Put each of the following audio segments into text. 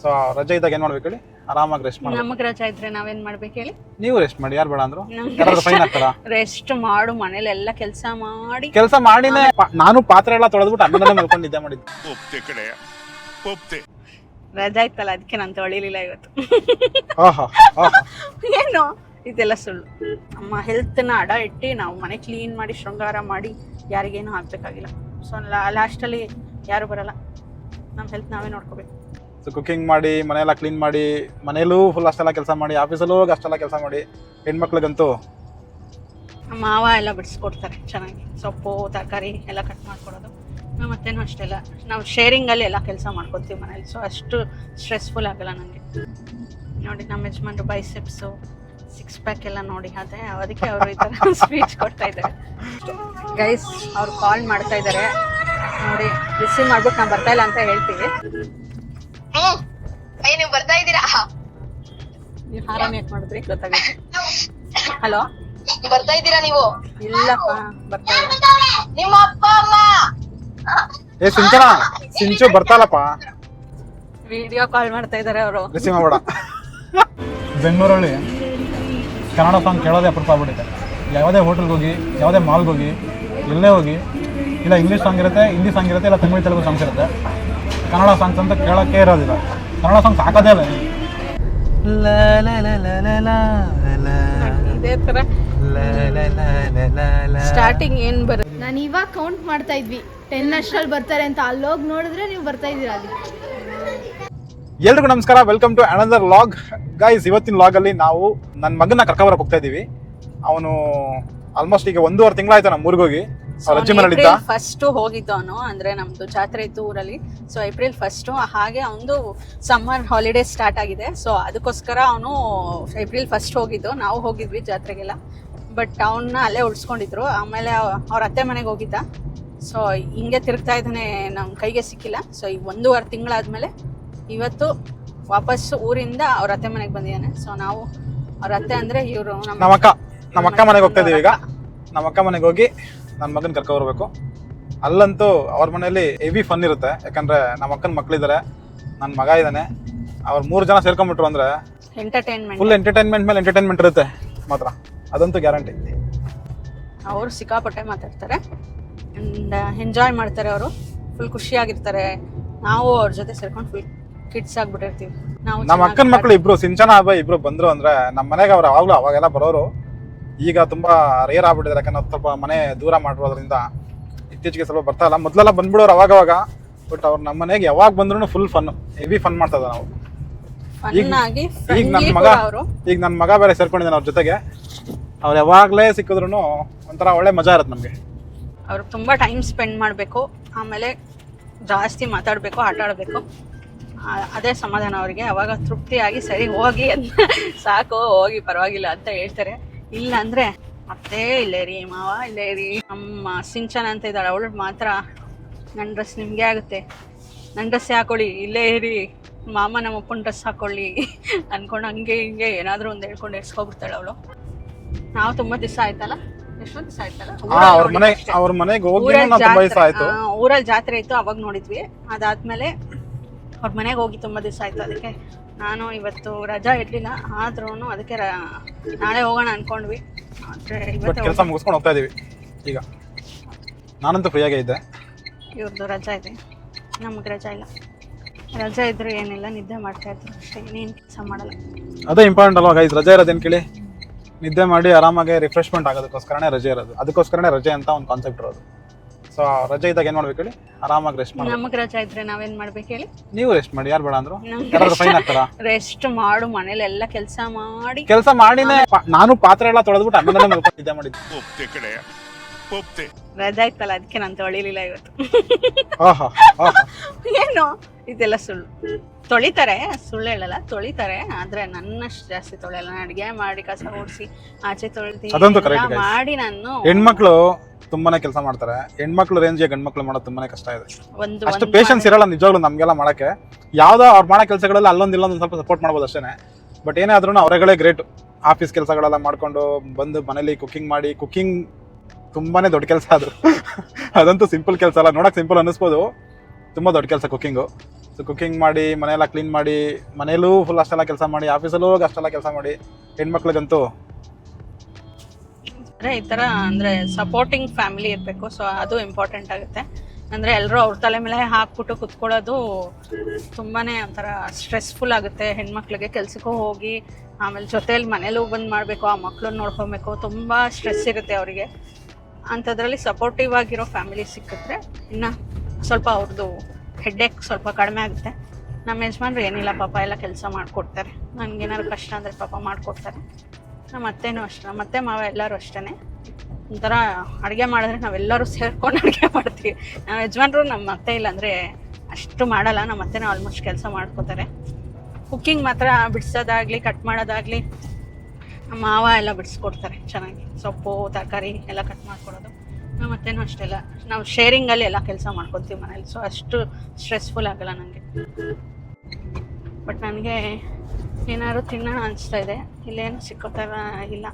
So ರಜೆ ಇದ್ದಾಗ ಏನ್ ಮಾಡ್ಬೇಕು ಹೇಳಿ? ಆರಾಮಾಗಿ ರೆಸ್ಟ್ ಮಾಡಿ. ನಮಗ್ ರಜಾ ಇದ್ರೆ ನಾವೇನ್ ಮಾಡ್ಬೇಕು ಹೇಳಿ? ನೀವು ರೆಸ್ಟ್ ಮಾಡಿ, ಯಾರು ಬೇಡ ಅಂದ್ರು? ಯಾರಾದ್ರೂ ಫೈನ್ ಹಾಕ್ತಾರಾ? ರೆಸ್ಟ್ ಮಾಡು, ಮನೇಲಿ ಎಲ್ಲ ಕೆಲಸ ಮಾಡಿ ಕೆಲಸ ಮಾಡಿನೇ ನಾನು ಪಾತ್ರೆ ಎಲ್ಲ ತೊಳೆದ್ಬಿಟ್ಟು ಅನ್ನದಲ್ಲೇ ಮಲ್ಕೊಂಡು ನಿದ್ದೆ ಮಾಡಿದ್ದೆ. ರಜಾ ಇತ್ತಲ್ಲ ಅದಕ್ಕೆ ನಾನು ತೊಳಿಲಿಲ್ಲ ಇವತ್ತು. ಆಹಾ ಏನು ಇದೆಲ್ಲ ಸುಳ್ಳು. ನಮ್ಮ ಹೆಲ್ತ್ನ ಅಡ ಇಟ್ಟು ನಾವು ಮನೆ ಕ್ಲೀನ್ ಮಾಡಿ ಶೃಂಗಾರ ಮಾಡಿ ಯಾರಿಗೇನು ಆಗ್ಬೇಕಾಗಿಲ್ಲ. ಸೊ ಲಾಸ್ಟಲ್ಲಿ ಯಾರು ಬರಲ್ಲ, ನಮ್ಮ ಹೆಲ್ತ್ ನಾವೇ ನೋಡ್ಕೋಬೇಕು. ಸೊ ಕುಕಿಂಗ್ ಮಾಡಿ, ಮನೆಯೆಲ್ಲ ಕ್ಲೀನ್ ಮಾಡಿ, ಮನೇಲೂ ಫುಲ್ ಅಷ್ಟೆಲ್ಲ ಕೆಲಸ ಮಾಡಿ, ಆಫೀಸಲ್ಲೂ ಹೋಗಿ ಅಷ್ಟೆಲ್ಲ ಕೆಲಸ ಮಾಡಿ, ಹೆಣ್ಮಕ್ಳಿಗಂತೂ ಮಾವ ಎಲ್ಲ ಬಿಡಿಸ್ಕೊಡ್ತಾರೆ ಚೆನ್ನಾಗಿ. ಸೊಪ್ಪು ತರಕಾರಿ ಎಲ್ಲ ಕಟ್ ಮಾಡ್ಕೊಡೋದು. ಮತ್ತೇನು ಅಷ್ಟೆಲ್ಲ ನಾವು ಶೇರಿಂಗಲ್ಲಿ ಎಲ್ಲ ಕೆಲಸ ಮಾಡ್ಕೊತೀವಿ ಮನೇಲಿ. ಸೊ ಅಷ್ಟು ಸ್ಟ್ರೆಸ್ಫುಲ್ ಆಗಲ್ಲ ನನಗೆ. ನೋಡಿ ನಮ್ಮ ಯಜಮಾನ್ರು ಬೈಸೆಪ್ಸು 6 ಪ್ಯಾಕ್ ಎಲ್ಲ ನೋಡಿ ಅದೇ ಅದಕ್ಕೆ ಅವರು ಈ ಥರ ಸ್ಪೀಚ್ ಕೊಡ್ತಾ ಇದ್ದಾರೆ. ಗೈಸ್ ಅವ್ರು ಕಾಲ್ ಮಾಡ್ತಾ ಇದ್ದಾರೆ ನೋಡಿ, ರಿಸೀವ್ ಮಾಡ್ಬಿಟ್ಟು ನಾವು ಬರ್ತಾ ಇಲ್ಲ ಅಂತ ಹೇಳ್ತೀವಿ. ನೀವು ಬರ್ತಾ ಇದ್ದೀರಾ? ನೀವು ಹಾರಾನ್ ಯಾಕೆ ಮಾಡಿದ್ರಿ ಗೊತ್ತಾಗುತ್ತೆ. ಹಲೋ, ಬರ್ತಾ ಇದ್ದೀರಾ ನೀವು? ಇಲ್ಲಪ್ಪ ಬರ್ತಾ ಇಲ್ಲ. ನಿಮ್ಮ ಅಪ್ಪ ಅಮ್ಮ ಏ ಸಿಂಚನ, ಸಿಂಚು ಬರ್ತಾಲಪ್ಪ. ವಿಡಿಯೋ ಕಾಲ್ ಮಾಡ್ತಾ ಇದ್ದಾರೆ ಅವರು. ರಿಸೀವ್ ಮಾಡಬೇಡ. ಬೆಂಗಳೂರಲ್ಲಿ ಕನ್ನಡ ಸಾಂಗ್ ಕೇಳೋದೇ ಅಪರೂಪ ಆಗ್ಬಿಟ್ಟಿದೆ. ಯಾವುದೇ ಹೋಟೆಲ್ಗೆ ಹೋಗಿ, ಯಾವುದೇ ಮಾಲ್ಗೆ ಹೋಗಿ, ಎಲ್ಲೇ ಹೋಗಿ, ಇಲ್ಲ ಇಂಗ್ಲೀಷ್ ಸಾಂಗ್ ಇರುತ್ತೆ, ಹಿಂದಿ ಸಾಂಗ್ ಇರುತ್ತೆ, ಇಲ್ಲ ತಮಿಳು ತೆಲುಗು ಸಾಂಗ್ಸ್ ಇರುತ್ತೆ. ಕನ್ನಡ ಸಾಂಗ್ಸ್ ಅಂತ ಕೇಳೋಕ್ಕೆ ಇರೋದಿಲ್ಲ. ಕನ್ನಡ ಸಾಂಗ್ಸ್ ಹಾಕೋದೇ ಇಲ್ಲ. ಇದೇ ತರ ಸ್ಟಾರ್ಟಿಂಗ್ ಏನ್ ಬರುತ್ತೆ? ನಾನು ಇವಾಗ ಕೌಂಟ್ ಮಾಡ್ತಾ ಇದ್ವಿ 10 ಅಷ್ಟರಲ್ಲಿ ಬರ್ತಾರೆ ಅಂತ. ಅಲ್ಲೋಗಿ ನೋಡಿದ್ರೆ ನೀವು ಬರ್ತಾ ಇದ್ದೀರಾ ಅಲ್ಲಿ. ಎಲ್ರಿಗೂ ನಮಸ್ಕಾರ, welcome to another vlog. Guys, ಇವತ್ತಿನ ಲಾಗಲ್ಲಿ ನಾವು ನನ್ನ ಮಗನ ಕರ್ಕೊಬರಕ್ಕೆ ಹೋಗ್ತಾ ಇದ್ದೀವಿ. ಅವನು ಆಲ್ಮೋಸ್ಟ್ ಈಗ 1.5 ತಿಂಗಳಾಯ್ತು ನಮ್ಮ ಊರಿಗೆ ಹೋಗಿ. ಅಜ್ಜಿ ಮನೇಲಿದ್ದ. ಫಸ್ಟ್ ಹೋಗಿದ್ದು ಅವನು, ಅಂದ್ರೆ ನಮ್ದು ಜಾತ್ರೆ ಇತ್ತು ಊರಲ್ಲಿ. ಸೊ ಏಪ್ರಿಲ್ 1 ಹಾಗೆ ಅವನು ಸಮ್ಮರ್ ಹಾಲಿಡೇ ಸ್ಟಾರ್ಟ್ ಆಗಿದೆ. ಸೊ ಅದಕ್ಕೋಸ್ಕರ ಅವನು ಏಪ್ರಿಲ್ 1 ಹೋಗಿದ್ದು. ನಾವು ಹೋಗಿದ್ವಿ ಜಾತ್ರೆಗೆಲ್ಲ, ಬಟ್ ಅವನ್ನ ಅಲ್ಲೇ ಉಳಿಸ್ಕೊಂಡಿದ್ರು. ಆಮೇಲೆ ಅವ್ರ ಅತ್ತೆ ಮನೆಗೆ ಹೋಗಿದ್ದ. ಸೊ ಹಿಂಗೆ ತಿರುಗ್ತಾ ಇದ್ದಾನೆ, ನಮ್ಮ ಕೈಗೆ ಸಿಕ್ಕಿಲ್ಲ. ಸೊ ಈಗ 1.5 ತಿಂಗಳಾದ್ಮೇಲೆ ಇವತ್ತು ವಾಪಸ್ ಊರಿಂದ ಅವ್ರ ಅತ್ತೆ ಮನೆಗೆ ಬಂದಿದ್ದಾನೆ. ಸೊ ನಾವು ಅವ್ರ ಅತ್ತೆ ಅಂದ್ರೆ ಇವರು ನಮ್ಮ ಅಕ್ಕ ಮನೆಗೆ ಹೋಗ್ತಾ ಇದೀವಿ. ಈಗ ನಮ್ಮ ಅಕ್ಕ ಮನೆಗೆ ಹೋಗಿ ನನ್ನ ಮಗನ ಕರ್ಕೊ ಬರ್ಬೇಕು. ಅಲ್ಲಂತೂ ಅವ್ರ ಮನೆಯಲ್ಲಿ ಹೆವಿ ಫನ್ ಇರುತ್ತೆ. ಯಾಕಂದ್ರೆ ನಮ್ಮ ಅಕ್ಕನ ಮಕ್ಳಿದ್ದಾರೆ, ನನ್ನ ಮಗ ಇದ್ದಾನೆ. ಅವ್ರು 3 ಜನ ಸೇರ್ಕೊಂಡ್ಬಿಟ್ರು ಅಂದ್ರೆ ಫುಲ್ ಎಂಟರ್ಟೈನ್ಮೆಂಟ್ ಮೇಲೆ ಎಂಟರ್ಟೈನ್ಮೆಂಟ್ ಇರುತ್ತೆ ಮಾತ್ರ, ಅದಂತೂ ಗ್ಯಾರಂಟಿ. ಅವರು ಸಿಕ್ಕಾಪಟ್ಟೆ ಮಾತಾಡ್ತಾರೆ ಅಂಡ್ ಎಂಜಾಯ್ ಮಾಡ್ತಾರೆ. ಅವರು ಫುಲ್ ಖುಷಿಯಾಗಿರ್ತಾರೆ. ನಾವು ಅವ್ರ ಜೊತೆ ಸೇರ್ಕೊಂಡು ಫುಲ್ ಕಿಡ್ಸ್ ಆಗ್ಬಿಟ್ಟಿರ್ತೀವಿ. ನಾವು ನಮ್ಮ ಅಕ್ಕನ ಮಕ್ಳು ಇಬ್ರು, ಸಿಂಚನ ಅಭಯ್ ಇಬ್ರು ಬಂದ್ರು ಅಂದ್ರೆ ನಮ್ಮ ಮನೆಗೆ ಅವ್ರು ಯಾವಾಗ್ಲೂ ಅವಾಗೆಲ್ಲ ಬರೋರು. ಈಗ ತುಂಬಾ ರೇರ್ ಆಗ್ಬಿಟ್ಟಿದ್ದಾರೆ, ಯಾಕಂದ್ರೆ ಸ್ವಲ್ಪ ಮನೆ ದೂರ ಮಾಡಿರೋದ್ರಿಂದ ಇತ್ತೀಚೆಗೆ ಸ್ವಲ್ಪ ಬರ್ತಾ ಇಲ್ಲ. ಮೊದಲೆಲ್ಲ ಬಂದ್ಬಿಡೋರು ಅವಾಗವಾಗ. ಬಟ್ ಅವ್ರು ನಮ್ಮ ಮನೆಗೆ ಯಾವಾಗ ಬಂದ್ರು ಫುಲ್ ಫನ್, ಹೆವಿ ಫನ್ ಮಾಡ್ತಾ ಇದ್ದಾರೆ ನಾವು. ಈಗ ನನ್ನ ಮಗ ಬೇರೆ ಸೇರ್ಕೊಂಡಿದ್ದಾನೆ ಅವ್ರ ಜೊತೆಗೆ. ಅವ್ರು ಯಾವಾಗ್ಲೇ ಸಿಕ್ಕಿದ್ರು ಒಂಥರ ಒಳ್ಳೆ ಮಜಾ ಇರುತ್ತೆ ನಮ್ಗೆ. ಅವ್ರು ತುಂಬಾ ಟೈಮ್ ಸ್ಪೆಂಡ್ ಮಾಡಬೇಕು, ಆಮೇಲೆ ಜಾಸ್ತಿ ಮಾತಾಡಬೇಕು, ಆಟ ಆಡಬೇಕು. ಅದೇ ಸಮಾಧಾನ ಅವರಿಗೆ. ಅವಾಗ ತೃಪ್ತಿಯಾಗಿ ಸರಿ ಹೋಗಿ ಸಾಕು, ಹೋಗಿ ಪರವಾಗಿಲ್ಲ ಅಂತ ಹೇಳ್ತಾರೆ. ಇಲ್ಲ ಅಂದ್ರೆ ಮತ್ತೆ ಇಲ್ಲೇ ರೀ ಮಾವ, ಇಲ್ಲೇ ರೀ. ನಮ್ಮ ಸಿಂಚನ ಅಂತ ಇದ್ದಾಳೆ, ಅವಳು ಮಾತ್ರ ನನ್ನ ಡ್ರೆಸ್ ನಿಮ್ಗೆ ಆಗುತ್ತೆ, ನನ್ನ ಡ್ರೆಸ್ ಹಾಕೊಳ್ಳಿ, ಇಲ್ಲೇ ಇರಿ, ಮಾಮ ನಮ್ಮ ಅಪ್ಪನ ಡ್ರೆಸ್ ಹಾಕೊಳ್ಳಿ ಅನ್ಕೊಂಡು ಹಂಗೆ ಹಿಂಗೆ ಏನಾದರೂ ಒಂದು ಹೇಳ್ಕೊಂಡು ಎಡ್ಸ್ಕೊಬಿಡ್ತಾಳೆ ಅವಳು. ನಾವು ತುಂಬಾ ದಿವಸ ಆಯ್ತಲ್ಲ, ಎಷ್ಟೊಂದು ದಿವಸ ಆಯ್ತಲ್ಲ ಊರಲ್ಲಿ ಜಾತ್ರೆ ಇತ್ತು, ಅವಾಗ ನೋಡಿದ್ವಿ. ಅದಾದ್ಮೇಲೆ ಅವ್ರ ಮನೆಗೆ ಹೋಗಿ ತುಂಬಾ ದಿವಸ ಆಯ್ತು. ಅದಕ್ಕೆ ನಾನು ಇವತ್ತು ರಜಾ ಇರ್ಲಿಲ್ಲ, ಆದ್ರೂ ಅದಕ್ಕೆ ನಾಳೆ ಹೋಗೋಣ ಅನ್ಕೊಂಡ್ವಿ. ಕೆಲಸ ಮುಗಿಸ್ಕೊಂಡು ಹೋಗ್ತಾ ಇದೀವಿ. ಈಗ ನಾನಂತೂ ಫ್ರೀಯಾಗೇ ಇದ್ದೆ. ಇವ್ರದ್ದು ರಜಾ ಇದೆ, ನಮಗೆ ರಜಾ ಇಲ್ಲ. ರಜಾ ಇದ್ರು ಏನಿಲ್ಲ, ನಿದ್ದೆ ಮಾಡ್ತಾ ಇದ್ರು ಅಷ್ಟೇ, ಇನ್ನೇನು ಕೆಲಸ ಮಾಡಲ್ಲ. ಅದೇ ಇಂಪಾರ್ಟೆಂಟ್ ಅಲ್ವಾ ಗೈಸ್? ರಜೆ ಇರೋದೇನು ಕೇಳಿ, ನಿದ್ದೆ ಮಾಡಿ ಆರಾಮಾಗಿ ರಿಫ್ರೆಶ್ಮೆಂಟ್ ಆಗೋದಕ್ಕೋಸ್ಕರನೇ ರಜೆ ಇರೋದು. ಅದಕ್ಕೋಸ್ಕರನೇ ರಜೆ ಅಂತ ಒಂದು ಕಾನ್ಸೆಪ್ಟ್ ಇರೋದು. ಸೊ ರಜೆ ಇದ್ದಾಗ ಏನ್ ಮಾಡ್ಬೇಕು ಹೇಳಿ? ಆರಾಮಾಗಿ ರೆಸ್ಟ್ ಮಾಡಿ. ನಮಗ್ ರಜಾ ಇದ್ರೆ ನಾವೇನ್ ಮಾಡ್ಬೇಕು ಹೇಳಿ? ನೀವು ರೆಸ್ಟ್ ಮಾಡಿ, ಯಾರು ಬೇಡ ಅಂದ್ರು? ಯಾರಾದ್ರೂ ಫೈನ್ ಹಾಕ್ತಾರಾ? ರೆಸ್ಟ್ ಮಾಡು, ಮನೇಲಿ ಎಲ್ಲ ಕೆಲಸ ಮಾಡಿನೇ ನಾನು ಪಾತ್ರೆ ಎಲ್ಲ ತೊಳೆದ್ಬಿಟ್ಟು ಅನ್ನದಲ್ಲೇ ಮಲ್ಕೊಂಡು ನಿದ್ದೆ ಮಾಡಿದ್ದೆ. ರಜಾ ಇತ್ತಲ್ಲ ಅದಕ್ಕೆ ನಾನು ತೊಳಿಲಿಲ್ಲ ಇವತ್ತು. ಏನು ಇದೆಲ್ಲ ಸುಳ್ಳು. ತೊಳಿತಾರೆ, ಸುಳ್ಳು ಹೇಳಲ್ಲ, ತೊಳಿತಾರೆ. ಆದ್ರೆ ನನ್ನಷ್ಟು ಜಾಸ್ತಿ ತೊಳೆಯಲ್ಲ. ನಾನು ಅಡಿಗೆ ಮಾಡಿ ಕಸ ಓಡಿಸಿ ಆಚೆ ತೊಳಿತೀನಿ ಮಾಡಿ. ನಾನು ಹೆಣ್ಮಕ್ಳು ತುಂಬಾನೇ ಕೆಲಸ ಮಾಡ್ತಾರೆ. ಹೆಣ್ಮಕ್ಳು ರೇಂಜ್ಗೆ ಗಂಡ್ಮಕ್ಳು ಮಾಡೋದು ತುಂಬಾನೇ ಕಷ್ಟ ಇದೆ. ಅಷ್ಟು ಪೇಷನ್ಸ್ ಇರಲ್ಲ ನಿಜವಾಗ್ಲೂ ನಮ್ಗೆಲ್ಲ ಮಾಡಕ್ಕೆ. ಯಾವ್ದೋ ಅವ್ರು ಮಾಡೋ ಕೆಲಸಗಳೆಲ್ಲ ಅಲ್ಲೊಂದು ಇಲ್ಲೊಂದು ಸ್ವಲ್ಪ ಸಪೋರ್ಟ್ ಮಾಡ್ಬೋದು ಅಷ್ಟೇನೆ. ಬಟ್ ಏನೇ ಆದ್ರೂ ಅವರಗಳೇ ಗ್ರೇಟ್. ಆಫೀಸ್ ಕೆಲಸಗಳೆಲ್ಲ ಮಾಡ್ಕೊಂಡು ಬಂದು ಮನೇಲಿ ಕುಕಿಂಗ್ ತುಂಬಾನೇ ದೊಡ್ಡ ಕೆಲಸ. ಆದ್ರು ಅದಂತೂ ಸಿಂಪಲ್ ಕೆಲಸ ಅಲ್ಲ. ನೋಡಕ್ ಸಿಂಪಲ್ ಅನ್ನಿಸ್ಬೋದು, ತುಂಬಾ ದೊಡ್ಡ ಕೆಲಸ ಕುಕಿಂಗು. ಸೊ ಕುಕಿಂಗ್ ಮಾಡಿ ಮನೆಯೆಲ್ಲ ಕ್ಲೀನ್ ಮಾಡಿ ಮನೇಲೂ ಫುಲ್ ಅಷ್ಟೆಲ್ಲ ಕೆಲಸ ಮಾಡಿ ಆಫೀಸಲ್ಲೂ ಹೋಗಿ ಅಷ್ಟೆಲ್ಲ ಕೆಲಸ ಮಾಡಿ ಹೆಣ್ಮಕ್ಳಿಗಂತೂ ಈ ಥರ ಅಂದರೆ ಸಪೋರ್ಟಿಂಗ್ ಫ್ಯಾಮಿಲಿ ಇರಬೇಕು. ಸೊ ಅದು ಇಂಪಾರ್ಟೆಂಟ್ ಆಗುತ್ತೆ. ಅಂದರೆ ಎಲ್ಲರೂ ಅವ್ರ ತಲೆ ಮೇಲೆ ಹಾಕ್ಬಿಟ್ಟು ಕುತ್ಕೊಳ್ಳೋದು ತುಂಬಾ ಒಂಥರ ಸ್ಟ್ರೆಸ್ಫುಲ್ ಆಗುತ್ತೆ ಹೆಣ್ಮಕ್ಳಿಗೆ. ಕೆಲ್ಸಕ್ಕೂ ಹೋಗಿ ಆಮೇಲೆ ಜೊತೇಲಿ ಮನೇಲೂ ಬಂದು ಮಾಡಬೇಕು, ಆ ಮಕ್ಳನ್ನ ನೋಡ್ಕೊಬೇಕು, ತುಂಬ ಸ್ಟ್ರೆಸ್ ಇರುತ್ತೆ ಅವರಿಗೆ. ಅಂಥದ್ರಲ್ಲಿ ಸಪೋರ್ಟಿವ್ ಆಗಿರೋ ಫ್ಯಾಮಿಲಿ ಸಿಕ್ಕಿದ್ರೆ ಇನ್ನು ಸ್ವಲ್ಪ ಅವ್ರದ್ದು ಹೆಡ್ಡೇಕ್ ಸ್ವಲ್ಪ ಕಡಿಮೆ ಆಗುತ್ತೆ. ನಮ್ಮ ಯಜಮಾನ್ರು ಏನಿಲ್ಲ ಪಾಪ ಎಲ್ಲ ಕೆಲಸ ಮಾಡಿಕೊಡ್ತಾರೆ. ನನಗೇನಾದ್ರು ಕಷ್ಟ ಅಂದರೆ ಪಾಪ ಮಾಡಿಕೊಡ್ತಾರೆ. ನಮ್ಮ ಅತ್ತೆನೂ ಅಷ್ಟೇ, ನಮ್ಮ ಅತ್ತೆ ಮಾವ ಎಲ್ಲರೂ ಅಷ್ಟೇ. ಒಂಥರ ಅಡುಗೆ ಮಾಡಿದ್ರೆ ನಾವೆಲ್ಲರೂ ಸೇರ್ಕೊಂಡು ಅಡುಗೆ ಮಾಡ್ತೀವಿ. ನಮ್ಮ ಯಜಮಾನ್ರು ನಮ್ಮ ಅತ್ತೆ ಇಲ್ಲ ಅಂದರೆ ಅಷ್ಟು ಮಾಡಲ್ಲ. ನಮ್ಮ ಅತ್ತೆನೂ ಆಲ್ಮೋಸ್ಟ್ ಕೆಲಸ ಮಾಡ್ಕೋತಾರೆ. ಕುಕ್ಕಿಂಗ್ ಮಾತ್ರ ಬಿಡಿಸೋದಾಗಲಿ ಕಟ್ ಮಾಡೋದಾಗಲಿ ನಮ್ಮ ಮಾವ ಎಲ್ಲ ಬಿಡಿಸ್ಕೊಡ್ತಾರೆ ಚೆನ್ನಾಗಿ. ಸೊಪ್ಪು ತರಕಾರಿ ಎಲ್ಲ ಕಟ್ ಮಾಡ್ಕೊಡೋದು ನಮ್ಮ ಅತ್ತೆನೂ ಅಷ್ಟೆಲ್ಲ. ನಾವು ಶೇರಿಂಗಲ್ಲಿ ಎಲ್ಲ ಕೆಲಸ ಮಾಡ್ಕೊತೀವಿ ಮನೇಲಿ. ಸೊ ಅಷ್ಟು ಸ್ಟ್ರೆಸ್ಫುಲ್ ಆಗಲ್ಲ ನನಗೆ. ಬಟ್ ನನಗೆ ಏನಾದ್ರು ತಿನ್ನೋಣ ಅನಿಸ್ತಾ ಇದೆ. ಇಲ್ಲೇನು ಸಿಕ್ಕೋ ಥರ ಇಲ್ಲ.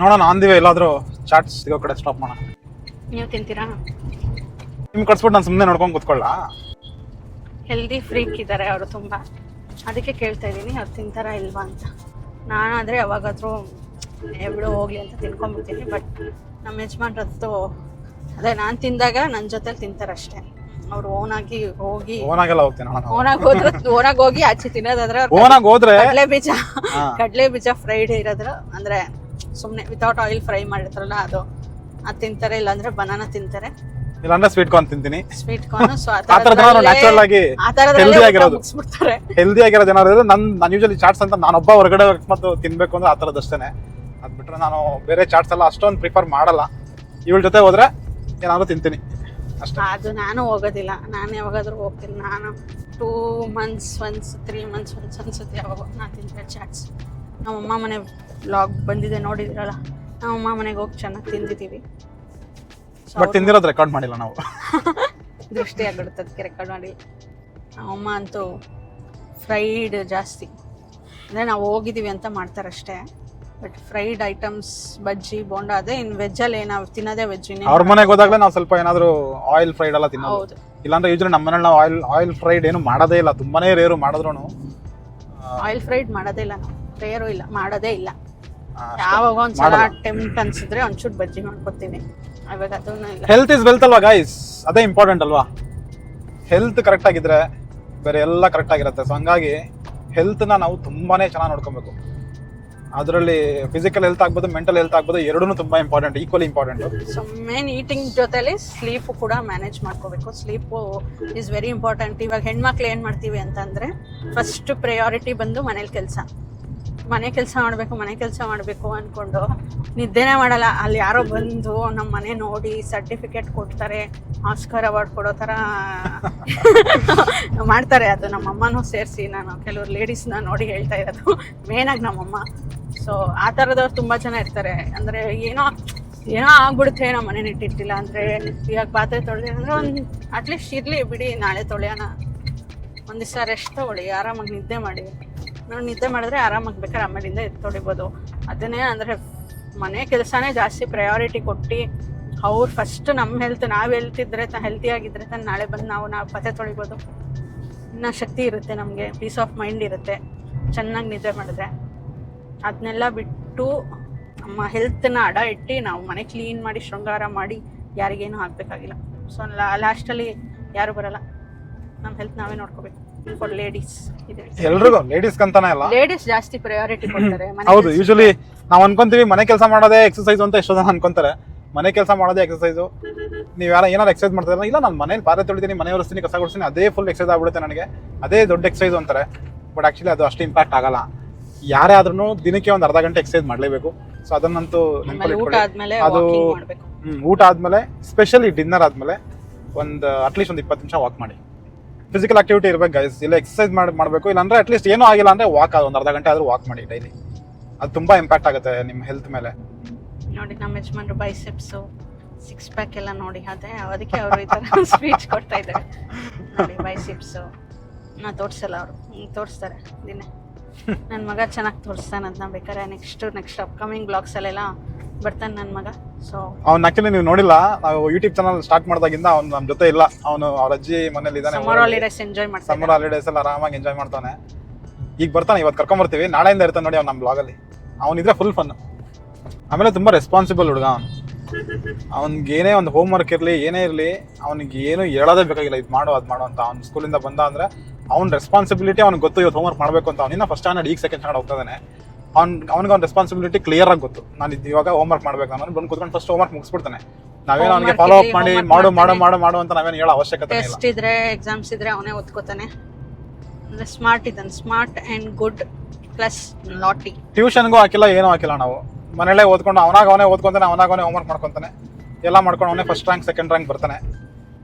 ನೋಡೋಣ ಅಂದಿವೆ ಎಲ್ಲಾದರೂ ಚಾಟ್ಸ್ ಸಿಗೋ ಕಡೆ ಸ್ಟಾಪ್ ಮಾಡೋಣ. ನೀವು ತಿಂತೀರಾ? ನಿಮ್ಗೆ ಕಟ್ಸ್ಬಿಟ್ಟು ನಾನು ಸುಮ್ಮನೆ ನೋಡ್ಕೊಂಡು ಕೂತ್ಕೊಳ್ಳ. ಹೆಲ್ದಿ ಫ್ರೀಕ್ ಇದ್ದಾರೆ ಅವರು ತುಂಬ. ಅದಕ್ಕೆ ಕೇಳ್ತಾ ಇದ್ದೀನಿ ಅವ್ರು ತಿಂತಾರಾ ಇಲ್ವಾ ಅಂತ. ನಾನಾದರೆ ಯಾವಾಗಾದರೂ ಬಿಡು ಹೋಗಲಿ ಅಂತ ತಿನ್ಕೊಂಡ್ಬಿಡ್ತೀನಿ. ಬಟ್ ನಮ್ಮ ಯಜಮಾನ್ರದ್ದು ಅದೇ ನಾನು ತಿಂದಾಗ ನನ್ನ ಜೊತೆಲಿ ತಿಂತಾರಷ್ಟೇ. ಅವ್ರು ಓನಾಗಿ ಹೋಗಿ ಓನಾಗೆಲ್ಲ ಹೋಗ್ತೀನಿ ಓನಾಗಿ ಹೋಗಿ ಆಚೆ ತಿನ್ನೋದಾದ್ರೆ ಓನಾಗಿ ಹೋದ್ರೆ ಕಡಲೆ ಬೀಜ ಫ್ರೈಡ್ ಇರೋದ್ರ ಅಂದ್ರೆ ಸುಮ್ಮನೆ ವಿತೌಟ್ ಆಯಿಲ್ ಫ್ರೈ ಮಾಡಿರ್ತಾರಲ್ಲ ಅದು ತಿಂತಾರೆ. ಇಲ್ಲಾಂದ್ರೆ ಬನಾನಾ ತಿಂತಾರೆ, ಇಲ್ಲಾಂದ್ರೆ ಸ್ವೀಟ್ ಕಾರ್ನ್ ತಿಂತೀನಿ. Sweet corn. ಸೊ ನ್ಯಾಚುರಲ್ ಆಗಿ ಹೆಲ್ದಿ ಆಗಿರೋದು ಹೆಲ್ದಿ ಆಗಿರೋದು ಏನಾದ್ರು ನಾನು ಯೂಶಲಿ ಚಾಟ್ಸ್ ಅಂತ ನಾನೊಬ್ಬ ಹೊರಗಡೆ ಮತ್ತು ತಿನ್ಬೇಕು ಅಂದ್ರೆ ಆ ಥರದಷ್ಟೇ. ಅದು ಬಿಟ್ರೆ ನಾನು ಬೇರೆ ಚಾಟ್ಸ್ ಎಲ್ಲ ಅಷ್ಟೊಂದು ಪ್ರಿಫರ್ ಮಾಡಲ್ಲ. ಇವಳ ಜೊತೆ ಹೋದ್ರೆ ಏನಾದ್ರು ತಿಂತೀನಿ ಅಷ್ಟೇ. ಅದು ನಾನು ಹೋಗೋದಿಲ್ಲ. ನಾನು ಯಾವಾಗಾದ್ರೂ ಹೋಗ್ತೀನಿ. ನಾನು 2 months once 3 months once ಅನ್ಸುತ್ತೆ ಯಾವಾಗ ನಾನು ತಿಂತೀನಿ ಚಾಟ್ಸ್. ನಮ್ಮಮ್ಮ ಮನೆ ವ್ಲಾಗ್ ಬಂದಿದೆ ನೋಡಿದಿರಲ್ಲ, ನಮ್ಮಮ್ಮ ಮನೆಗೆ ಹೋಗಿ ಚೆನ್ನಾಗಿ ತಿಂದಿದ್ದೀವಿ. ಬಟ್ ತಿಂದಿರೋದು ರೆಕಾರ್ಡ್ ಮಾಡಿಲ್ಲ ನಾವು. ದೃಷ್ಟಿ ಆಗಿಬಿಡುತ್ತೆ ಅದಕ್ಕೆ ರೆಕಾರ್ಡ್ ಮಾಡಿ. ನಮ್ಮಮ್ಮ ಅಂತೂ ಫ್ರೈಡ್ ಜಾಸ್ತಿ. ಅಂದರೆ ನಾವು ಹೋಗಿದ್ದೀವಿ ಅಂತ ಮಾಡ್ತಾರಷ್ಟೇ. But fried items bajji bonda ಅದೇ. ಇನ್ನು ವೆಜ್ಜಲ್ಲಿ ನಾವು ತಿನ್ನೋದೇ ವೆಜ್. ಅವ್ರ ಮನೆಗೆ ಹೋದಾಗಲೇ ನಾವು ಸ್ವಲ್ಪ ಏನಾದ್ರು ಆಯಿಲ್ ಫ್ರೈಡ್ ಎಲ್ಲ ತಿನ್ನೋದು. ಹೌದು. ಇಲ್ಲಾಂದ್ರೆ ಯೂಶಲಿ ನಮ್ಮ ಮನೇಲಿ ನಾವು ಆಯಿಲ್ ಫ್ರೈಡ್ ಏನು ಮಾಡೋದೇ ಇಲ್ಲ. ತುಂಬಾನೇ ರೇರು ಮಾಡಿದ್ರು ಆಯಿಲ್ ಫ್ರೈಡ್ ಮಾಡೋದೇ ಇಲ್ಲ ನಾವು. ರೇರು ಇಲ್ಲ, ಮಾಡೋದೇ ಇಲ್ಲ. ಯಾವಾಗ ಒಂದ್ಸಲ ಟೆಂಪ್ಟ್ ಅನ್ಸಿದ್ರೆ ಒಂಚೂರು ಬಜ್ಜಿ ಮಾಡ್ಕೊತೀವಿ. ಅವಾಗ ಅದನ್ನು ಇಲ್ಲ. ಹೆಲ್ತ್ ಇಸ್ ವೆಲ್ತ್ ಅಲ್ವಾ ಗೈಸ್, ಅದೇ ಇಂಪಾರ್ಟೆಂಟ್ ಅಲ್ವಾ. ಹೆಲ್ತ್ ಕರೆಕ್ಟ್ ಆಗಿದ್ರೆ ಬೇರೆ ಎಲ್ಲ ಕರೆಕ್ಟ್ ಆಗಿರುತ್ತೆ. ಸೊ ಹಂಗಾಗಿ ಹೆಲ್ತ್ನ ನಾವು ತುಂಬಾನೇ ಚೆನ್ನಾಗಿ ನೋಡ್ಕೊಬೇಕು. ಅದರಲ್ಲಿ ಫಿಸಿಕಲ್ ಹೆಲ್ತ್ ಆಗ್ಬೋದು, ಮೆಂಟಲ್ ಹೆಲ್ತ್ ಆಗ್ಬೋದು, ಎರಡೂ ತುಂಬಾ important, equally important. So main eating ಜೊತೆಲಿ ಸ್ಲೀಪ್ ಕೂಡ ಮ್ಯಾನೇಜ್ ಮಾಡ್ಕೋಬೇಕು. Sleep is very important. ಇವಾಗ ಹೆಣ್ಮಕ್ಳು ಏನು ಮಾಡ್ತೀವಿ ಅಂತಂದರೆ ಫಸ್ಟ್ ಪ್ರಯಾರಿಟಿ ಬಂದು ಮನೆ ಕೆಲಸ ಮಾಡಬೇಕು ಅಂದ್ಕೊಂಡು ನಿದ್ದೆನೇ ಮಾಡಲ್ಲ. ಅಲ್ಲಿ ಯಾರೋ ಬಂದು ನಮ್ಮ ಮನೆ ನೋಡಿ ಸರ್ಟಿಫಿಕೇಟ್ ಕೊಡ್ತಾರೆ, ಆಸ್ಕರ್ ಅವಾರ್ಡ್ ಕೊಡೋ ಥರ ಮಾಡ್ತಾರೆ. ಅದು ನಮ್ಮಮ್ಮನೂ ಸೇರಿಸಿ ನಾನು ಕೆಲವರು ಲೇಡೀಸ್ನ ನೋಡಿ ಹೇಳ್ತಾ ಇರೋದು, ಮೇನಾಗಿ ನಮ್ಮಮ್ಮ. ಸೊ ಆ ಥರದವ್ರು ತುಂಬ ಜನ ಇರ್ತಾರೆ. ಅಂದರೆ ಏನೋ ಆಗ್ಬಿಡುತ್ತೆ, ನಮ್ಮ ಮನೇನ ಇಟ್ಟಿರ್ತಿಲ್ಲ ಅಂದರೆ ಇವಾಗ ಪಾತ್ರೆ ತೊಳೆದಿ ಅಂದರೆ ಒಂದು ಅಟ್ಲೀಸ್ಟ್ ಇರಲಿ ಬಿಡಿ, ನಾಳೆ ತೊಳೆಯೋಣ, ಒಂದು ದಿವಸ ರೆಸ್ಟ್ ತೊಗೊಳ್ಳಿ, ಆರಾಮಾಗಿ ನಿದ್ದೆ ಮಾಡಿ. ನಾವು ನಿದ್ದೆ ಮಾಡಿದ್ರೆ ಆರಾಮಾಗಿ ಬೇಕಾದ್ರೆ ಆಮೇಲಿಂದ ತೊಳಿಬೋದು. ಅದನ್ನೇ ಅಂದರೆ ಮನೆ ಕೆಲಸನೇ ಜಾಸ್ತಿ ಪ್ರಯಾರಿಟಿ ಕೊಟ್ಟು ಅವ್ರು ಫಸ್ಟ್ ನಮ್ಮ ಹೆಲ್ತ್, ನಾವು ಹೆಲ್ತಿಯಾಗಿದ್ದರೆ ತಾನು ನಾಳೆ ಬಂದು ನಾವು ಪಾತ್ರೆ ತೊಳಿಬೋದು. ಇನ್ನೂ ಶಕ್ತಿ ಇರುತ್ತೆ ನಮಗೆ, ಪೀಸ್ ಆಫ್ ಮೈಂಡ್ ಇರುತ್ತೆ ಚೆನ್ನಾಗಿ ನಿದ್ದೆ ಮಾಡಿದ್ರೆ. ಅದನ್ನೆಲ್ಲ ಬಿಟ್ಟು ನಮ್ಮ ಹೆಲ್ತನ್ನ ಅಡ ಇಟ್ಟು ನಾವು ಮನೆ ಕ್ಲೀನ್ ಮಾಡಿ ಶೃಂಗಾರ ಮಾಡಿ ಯಾರಿಗೇನು ಆಗಬೇಕಾಗಿಲ್ಲ. ಸೊ ಲಾಸ್ಟಲ್ಲಿ ಯಾರು ಬರಲ್ಲ. ನಮ್ಮ ಹೆಲ್ತ್ ನಾವೇ ನೋಡ್ಕೋಬೇಕು. ಫಾರ್ ಲೇಡೀಸ್ ಇದೆ, ಎಲ್ರಿಗೂ ಲೇಡೀಸ್ ಅಂತಾನೆ ಅಲ್ಲ, ಲೇಡೀಸ್ ಜಾಸ್ತಿ ಪ್ರಯಾರಿಟಿ ಕೊಡ್ತಾರೆ. ಹೌದು. ಯೂಶಲಿ ನಾವು ಅನ್ಕೊಂತೀವಿ ಮನೆ ಕೆಲಸ ಮಾಡೋದೇ ಎಕ್ಸರ್ಸೈಸ್ ಅಂತ. ಎಷ್ಟೋ ಜನ ಅನ್ಕೊಂತಾರೆ ಮನೆ ಕೆಲಸ ಮಾಡೋದೇ ಎಕ್ಸರ್ಸೈಸು. ನೀವು ಏನಾದ್ರು ಎಕ್ಸರ್ಸೈಸ್ ಮಾಡ್ತಾರೆ, ಇಲ್ಲ ನಾನು ಮನೇಲಿ ಪಾತ್ರೆ ತೊಳಿತೀನಿ, ಮನೆ ಒರೆಸ್ತೀನಿ, ಕಸ ಕೊಡ್ತೀನಿ, ಅದೇ ಫುಲ್ ಎಕ್ಸರ್ಸೈಸ್ ಆಗ್ಬಿಡುತ್ತೆ ನನಗೆ, ಅದೇ ದೊಡ್ಡ ಎಕ್ಸರ್ಸೈಸ್ ಅಂತಾರೆ. ಬಟ್ ಆಕ್ಚುಲಿ ಅದು ಅಷ್ಟು ಇಂಪ್ಯಾಕ್ಟ್ ಆಗಲ್ಲ. ಯಾರೇ ಆದ್ರೂ ದಿನಕ್ಕೆ ಒಂದು ಅರ್ಧ ಗಂಟೆ ಎಕ್ಸರ್ಸೈಸ್ ಮಾಡಲೇಬೇಕು. ಸೊ ಅದನ್ನಂತೂ ಅದು ಊಟ ಆದ್ಮೇಲೆ, ಸ್ಪೆಷಲಿ ಡಿನ್ನರ್ ಆದ್ಮೇಲೆ ಒಂದು ಅಟ್ಲೀಸ್ಟ್ ಒಂದು 20 ನಿಮಿಷ ವಾಕ್ ಮಾಡಿ. ಫಿಸಿಕಲ್ ಆಕ್ಟಿವಿಟಿ ಇರ್ಬೇಕು ಗೈಸ್. ಇಲ್ಲ ಎಕ್ಸರ್ಸೈಸ್ ಮಾಡಬೇಕು, ಇಲ್ಲಾಂದ್ರೆ ಅಟ್ಲೀಸ್ಟ್ ಏನೂ ಆಗಿಲ್ಲ ಅಂದ್ರೆ ವಾಕ್, ಒಂದು ಅರ್ಧ ಗಂಟೆ ಆದ್ರೂ ವಾಕ್ ಮಾಡಿ ಡೈಲಿ. ಅದು ತುಂಬಾ ಇಂಪ್ಯಾಕ್ಟ್ ಆಗುತ್ತೆ ನಿಮ್ಮ ಹೆಲ್ತ್ ಮೇಲೆ. ನೋಡಿ ನಮ್ಮ ಯಜಮಾನ್ರು ಬೈಸೆಪ್ಸು 6 ಪ್ಯಾಕ್ ಎಲ್ಲ ನೋಡಿ, ಅದಕ್ಕೆ ಅವರು ಈ ಥರ ಸ್ಪೀಚ್ ಕೊಡ್ತಾ ಇದ್ದಾರೆ ನೋಡಿ. ಬೈಸೆಪ್ಸು ನಾ ತೋರಿಸಲ್ಲ, ಅವರು ತೋರಿಸ್ತಾರೆ ದಿನ. ನನ್ನ ಮಗ ಚೆನ್ನಾಗಿ ತೋರಿಸ್ತಾನೆ. ಅದನ್ನ ಬೇಕಾದ್ರೆ ನೆಕ್ಸ್ಟ್ ಅಪ್ಕಮಿಂಗ್ ಬ್ಲಾಗ್ಸಲ್ಲೆಲ್ಲ ಬರ್ತಾನೆ ನನ್ನ ಮಗ. ಸೊ ಅವ್ನ ಆಕ್ಚುಲಿ ನೀವು ನೋಡಿಲ್ಲ, ನಾವು ಯೂಟ್ಯೂಬ್ ಚಾನಲ್ ಸ್ಟಾರ್ಟ್ ಮಾಡಿದಾಗಿಂದ ಅವ್ನು ನಮ್ಮ ಜೊತೆ ಇಲ್ಲ. ಅವನು ಅವ್ರ ಅಜ್ಜಿ ಮನೇಲಿ ಇದ್ದಾನೆ. ಸಮ್ಮರ್ ಹಾಲಿಡೇಸ್ ಎಂಜಾಯ್ ಮಾಡ್ತಾನೆ. ಸಮ್ಮರ್ ಹಾಲಿಡೇಸ್ ಎಲ್ಲ ಆರಾಮಾಗಿ ಎಂಜಾಯ್ ಮಾಡ್ತಾನೆ. ಈಗ ಬರ್ತಾನೆ, ಇವತ್ತು ಕರ್ಕೊಂಬರ್ತೀವಿ. ನಾಳೆಯಿಂದ ಇರ್ತಾನೆ ನೋಡಿ ಅವ್ನು ನಮ್ಮ ಬ್ಲಾಗಲ್ಲಿ. ಅವನಿದ್ರೆ ಫುಲ್ ಫನ್. ಆಮೇಲೆ ತುಂಬ ರೆಸ್ಪಾನ್ಸಿಬಲ್ ಹುಡುಗ ಅವನು. ಅವ್ನಿಗೆ ಏನೇ ಒಂದು ಹೋಮ್ ವರ್ಕ್ ಇರಲಿ, ಏನೇ ಇರಲಿ, ಅವ್ನಿಗೆ ಏನು ಹೇಳೋದೇ ಬೇಕಾಗಿಲ್ಲ, ಇದು ಮಾಡು ಅದು ಮಾಡು ಅಂತ. ಅವ್ನು ಸ್ಕೂಲಿಂದ ಬಂದ ಅಂದರೆ ಅವ್ನ ರೆಸ್ಪಾನ್ಸಿಬಿಲಿಟಿ ಅವ್ನಿಗೆ ಗೊತ್ತು. ಇವತ್ತು ಹೋಮ್ ವರ್ಕ್ ಮಾಡಬೇಕು ಅಂತ. ಅವನಿನ್ನ ಫಸ್ಟ್ ಸ್ಟ್ಯಾಂಡರ್ಡ್, ಈಗ ಸೆಕೆಂಡ್ ಸ್ಟ್ಯಾಂಡರ್ಡ್ ಹೋಗ್ತಾನೆ. ಅವ್ನಿಗೆ ಅವ್ನ ರೆಸ್ಪಾನ್ಸಿಬಿಲಿಟಿ ಕ್ಲಿಯರ್ ಆಗಿ ಗೊತ್ತು. ನಾನು ಇವಾಗ ಹೋಮ್ ವರ್ಕ್ ಮಾಡಬೇಕು, ನಾನು ಬಂದು ಕೂತ್ಕೊಂಡು ಫಸ್ಟ್ ಹೋಮ್ ವರ್ಕ್ ಮುಗಿಸ್ಬಿಡ್ತಾನೆ. ನಾವೇನು ಅವ್ನಿಗೆ ಫಾಲೋ ಅಪ್ ಮಾಡಿ ಮಾಡು ಮಾಡು ಮಾಡು ಮಾಡು ಅಂತ ನಾವೇನು ಹೇಳೋ ಅವಶ್ಯಕತೆ ಇಲ್ಲ. ಟೆಸ್ಟ್ ಇದ್ರೆ, ಎಕ್ಸಾಮ್ಸ್ ಇದ್ರೆ ಅವನೇ ಓದ್ಕೋತಾನೆ. ಅಂದ್ರೆ ಸ್ಮಾರ್ಟ್ ಇದ್ದಾನೆ. ಸ್ಮಾರ್ಟ್ ಆ್ಯಂಡ್ ಗುಡ್ ಪ್ಲಸ್ ನಾಟಿ. ಟ್ಯೂಷನ್ಗೂ ಹಾಕಿಲ್ಲ, ಏನೂ ಹಾಕಿಲ್ಲ. ನಾವು ಮನೇಲೇ ಓದ್ಕೊಂಡು ಅವನೇ ಓದ್ಕೊಂತಾನೆ, ಅವನೇ ಹೋಮ್ ವರ್ಕ್ ಮಾಡ್ಕೊತಾನೆ. ಎಲ್ಲ ಮಾಡ್ಕೊಂಡು ಅವನೇ ಫಸ್ಟ್ ರ್ಯಾಂಕ್ ಸೆಕೆಂಡ್ ರ್ಯಾಂಕ್ ಬರ್ತಾನೆ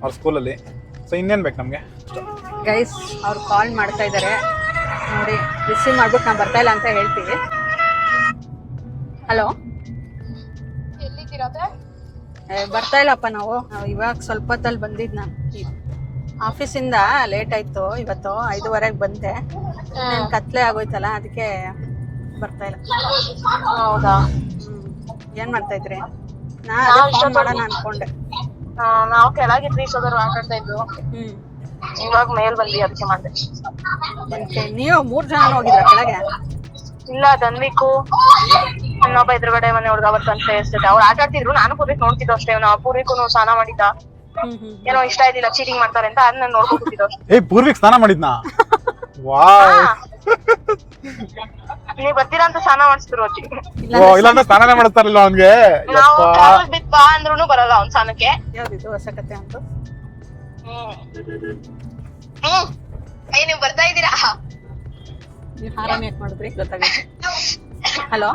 ಅವ್ರ ಸ್ಕೂಲಲ್ಲಿ. ಸೊ ಇನ್ನೇನು ಬೇಕು ನಮಗೆ? ಗೈಸ್ ಅವ್ರು ಕಾಲ್ ಮಾಡ್ತಾ ಇದ್ದಾರೆ ನೋಡಿ, ರಿಸೀವ್ ಮಾಡ್ಬಿಟ್ಟು ನಾನು ಬರ್ತಾ ಇಲ್ಲ ಅಂತ ಹೇಳ್ತೀವಿ. ಹಲೋ, ಬರ್ತಾ ಇಲ್ಲಪ್ಪ ನಾವು ಇವಾಗ ಸ್ವಲ್ಪ ಹೊತ್ತಲ್ಲಿ ಬಂದಿದ್ದು. ನಾನು ಆಫೀಸಿಂದ ಲೇಟ್ ಆಯ್ತು ಇವತ್ತು, 5:15 ಬಂದೆ. ಕತ್ಲೆ ಆಗೋಯ್ತಲ್ಲ, ಅದಕ್ಕೆ ಬರ್ತಾ ಇಲ್ಲ. ಹೌದಾ? ಏನ್ ಮಾಡ್ತಾ ಇದ್ರಿ? ನಾನು ಮಾಡೋಣ ಅನ್ಕೊಂಡೆ. ನಾವು ಕೆಳಗಿದ್ವಿ, ಸೋದರ ಮಾತಾಡ್ತಾ ಇದ್ರು. ಇವಾಗ ಮೇಲ್ ಬಂದ್ವಿ, ಅದಕ್ಕೆ ಮಾಡ್ದೆ. ನೀವು 3 ಜನ ಹೋಗಿದ್ರ ಕೆಳಗೆ? ಇಲ್ಲ, ಧನ್ವಿಕು ಇನ್ನೊಬ್ಬ ಎದುರುಗಡೆ ಮನೆ ಹುಡುಗ ಬರ್ತಾನೆ ಇರ್ತದೆ. ಅವ್ರು ಆಟ ಆಡ್ತಿದ್ರು, ನಾನು ಪೂರ್ವಿಕ್ ನೋಡ್ತಿದ್ದು ಅಷ್ಟೇ. ಪೂರ್ವಿಕು ಸ್ನಾನ ಮಾಡಿದ್ದ, ಏನೋ ಇಷ್ಟ ಆಯ್ತಿಲ್ಲ, ಚೀಟಿಂಗ್ ಮಾಡ್ತಾರೆ ಅಂತ ಅದನ್ನ ನೋಡ್ಕೊತಿದ್ದು ಅಷ್ಟೇ. ಏ ಪೂರ್ವಿಕ್ ಸ್ನಾನ ಮಾಡಿದ್ನಾ? ವಾ, ನೀವ್ ಬರ್ತೀರಾ ಅಂತ ಸ್ನಾನ ಮಾಡಿಸಿದ್ರು ಅಜ್ಜಿ. ಇಲ್ಲಾಂದ್ರೆ ಸ್ನಾನನೇ ಮಾಡಿಸ್ತಾರಿಲ್ಲ ಅವ್ನ್ಗೆ. ನಾವು ಬಿತ್ ಬಾ ಅಂದ್ರೂ ಬರಲ್ಲ ಅವ್ನ್ ಸ್ನಾನಕ್ಕೆ. ಯಾವ್ದಿದು ಹೊಸ ಕತೆ ಅಂತ? ನೀವ್ ಬರ್ತಾ ಇದ್ದೀರಾ? ನೀವು ಹಾರಾಮ್ ಯಾಕೆ ಮಾಡಿದ್ರಿ ಗೊತ್ತಾಗುತ್ತೆ. ಹಲೋ,